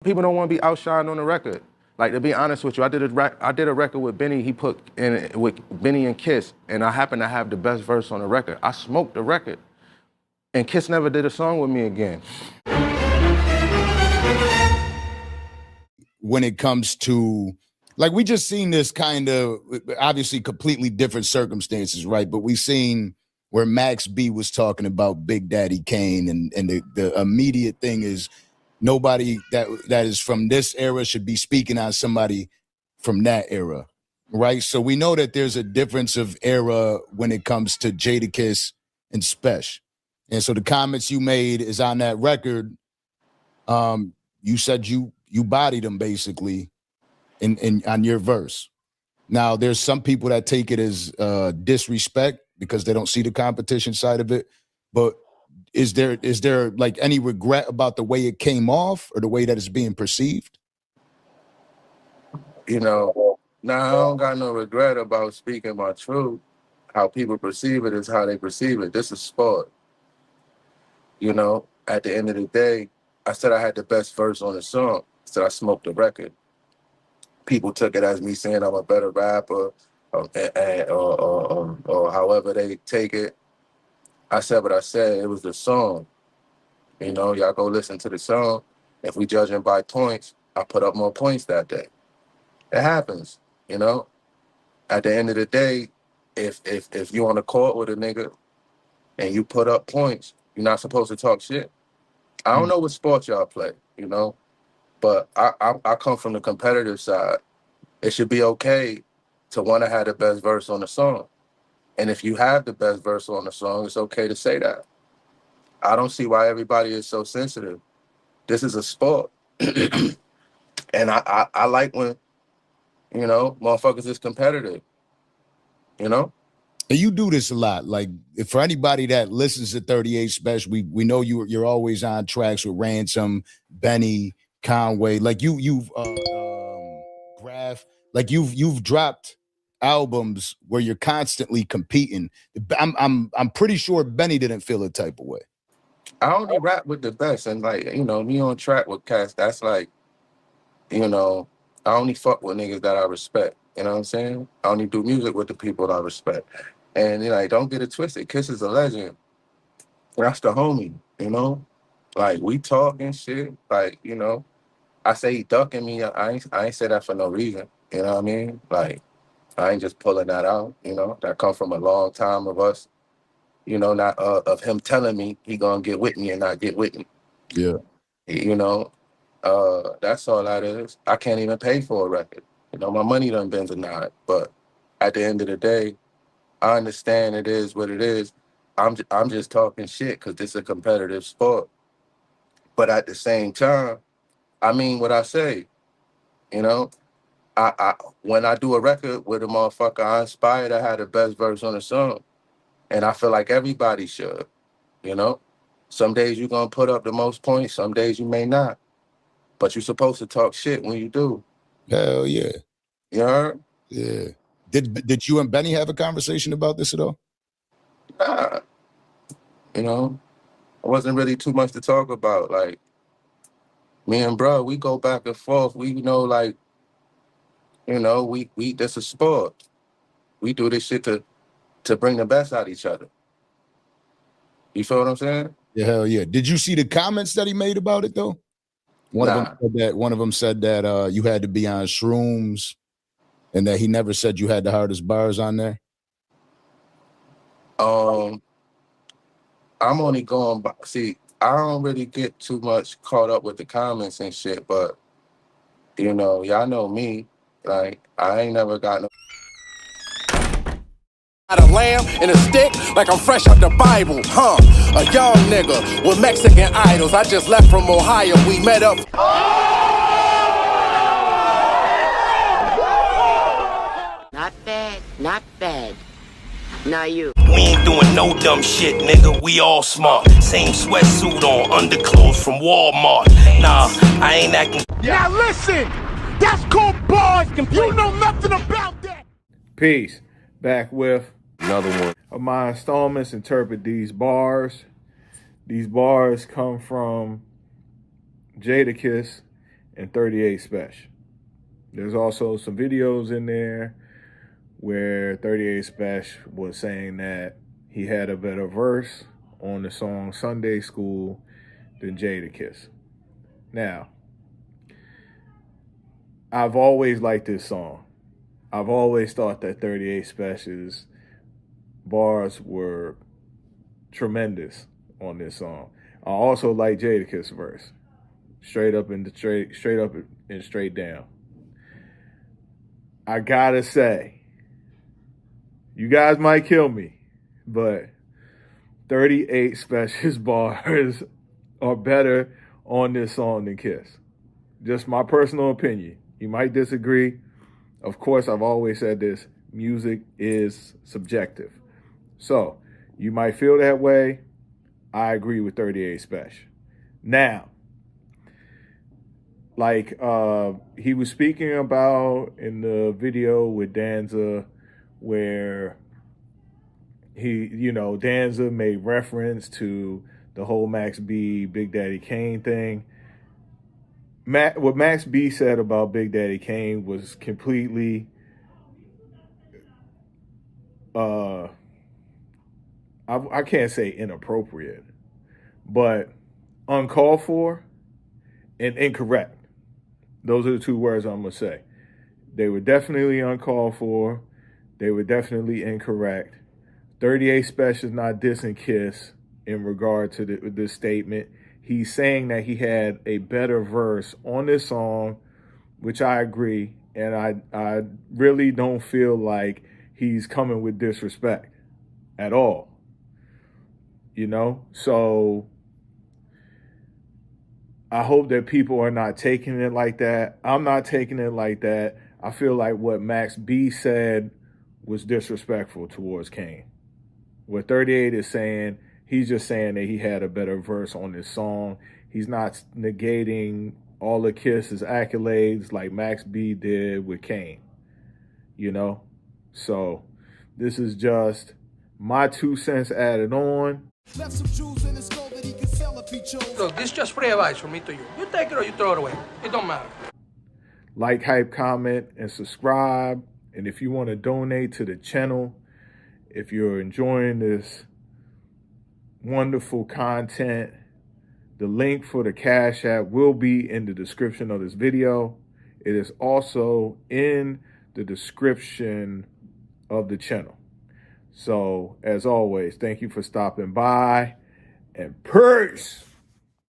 People don't want to be outshined on the record. Like, to be honest with you, I did a record with Benny. He put in with Benny and Kiss, and I happen to have the best verse on the record. I smoked the record, and Kiss never did a song with me again. When it comes to, like, we just seen this kind of, obviously completely different circumstances, right? But we seen where Max B was talking about Big Daddy Kane, and the immediate thing is nobody that is from this era should be speaking on somebody from that era, right? So we know that there's a difference of era when it comes to Jadakiss and Spesh. And so the comments you made is on that record. You said you bodied them basically in on your verse. Now there's some people that take it as disrespect because they don't see the competition side of it. But is there like any regret about the way it came off or the way that it's being perceived? You know, now I don't got no regret about speaking my truth. How people perceive it is how they perceive it. This is sport. You know, at the end of the day, I said I had the best verse on the song. I said I smoked the record. People took it as me saying I'm a better rapper, or however they take it. I said what I said. It was the song. You know, y'all go listen to the song. If we judging by points, I put up more points that day. It happens, you know. At the end of the day, if you on the court with a nigga and you put up points, you're not supposed to talk shit. I don't know what sports y'all play, you know, but I come from the competitive side. It should be okay to want to have the best verse on the song. And if you have the best verse on the song, it's okay to say that. I don't see why everybody is so sensitive. This is a sport. And I like when, you know, motherfuckers is competitive, you know? And you do this a lot. Like, for anybody that listens to 38 Spesh, we know you're always on tracks with Ransom, Benny, Conway. Like you've Graph. Like you've dropped albums where you're constantly competing. I'm pretty sure Benny didn't feel a type of way. I only rap with the best, and like, you know, me on track with cats. That's like, you know, I only fuck with niggas that I respect. You know what I'm saying? I only do music with the people I respect. And you know, like, don't get it twisted. Kiss is a legend. That's the homie, you know? Like, we talk and shit. Like, you know, I say he ducking me. I ain't say that for no reason. You know what I mean? Like, I ain't just pulling that out, you know? That come from a long time of us, you know, not of him telling me he gonna get with me and not get with me. Yeah. You know, that's all that is. I can't even pay for a record. You know, my money done been denied. But at the end of the day, I understand it is what it is. I'm just talking shit because this is a competitive sport. But at the same time, I mean what I say. You know, I when I do a record with a motherfucker, I inspire to have the best verse on the song, and I feel like everybody should. You know, some days you're gonna put up the most points, some days you may not. But you're supposed to talk shit when you do. Hell yeah. You heard? Yeah. Did you and Benny have a conversation about this at all? Nah. You know, it wasn't really too much to talk about. Like, me and bro, we go back and forth. We know, like, you know, we this a sport. We do this shit to bring the best out of each other. You feel what I'm saying? Yeah, hell yeah. Did you see the comments that he made about it though? One of them said that you had to be on shrooms and that he never said you had the hardest bars on there. I'm only going by, see, I don't really get too much caught up with the comments and shit, but you know, y'all know me. Like, I ain't never got no a lamb and a stick like I'm fresh out the Bible, huh? A young nigga with Mexican idols. I just left from Ohio. We met up. Not bad, not bad. Now you. We ain't doing no dumb shit, nigga. We all smart. Same sweatsuit on, underclothes from Walmart. Nah, I ain't acting. Now listen, that's called Barz. You know nothing about that. Peace. Back with another one of my installments. Interpret these bars. These bars come from Jadakiss and 38 Spesh. There's also some videos in there where 38 Spesh was saying that he had a better verse on the song Sunday School than Jada Kiss. Now, I've always liked this song. I've always thought that 38 Spesh's bars were tremendous on this song. I also like Jada Kiss verse. Straight up and straight down. I gotta say, you guys might kill me, but 38 Spesh's bars are better on this song than Kiss. Just my personal opinion. You might disagree. Of course, I've always said this, music is subjective. So, you might feel that way. I agree with 38 Spesh. Now, like he was speaking about in the video with Danza, where Danza made reference to the whole Max B, Big Daddy Kane thing. What Max B said about Big Daddy Kane was completely I can't say inappropriate, but uncalled for and incorrect. Those are the two words I'm going to say. They were definitely uncalled for. They were definitely incorrect. 38 Spesh is not dissing Kiss in regard to this statement. He's saying that he had a better verse on this song, which I agree. And I really don't feel like he's coming with disrespect at all. So I hope that people are not taking it like that. I'm not taking it like that. I feel like what Max B said was disrespectful towards Kane. What 38 is saying, he's just saying that he had a better verse on this song. He's not negating all of Kiss's accolades like Max B did with Kane. So this is just my 2 cents added on. Left some jewels in his skull that he could sell if he chose. Look, this is just free advice from me to you. You take it or you throw it away. It don't matter. Like, hype, comment, and subscribe. And if you want to donate to the channel, if you're enjoying this wonderful content, the link for the Cash App will be in the description of this video. It is also in the description of the channel. So, as always, thank you for stopping by, and peace!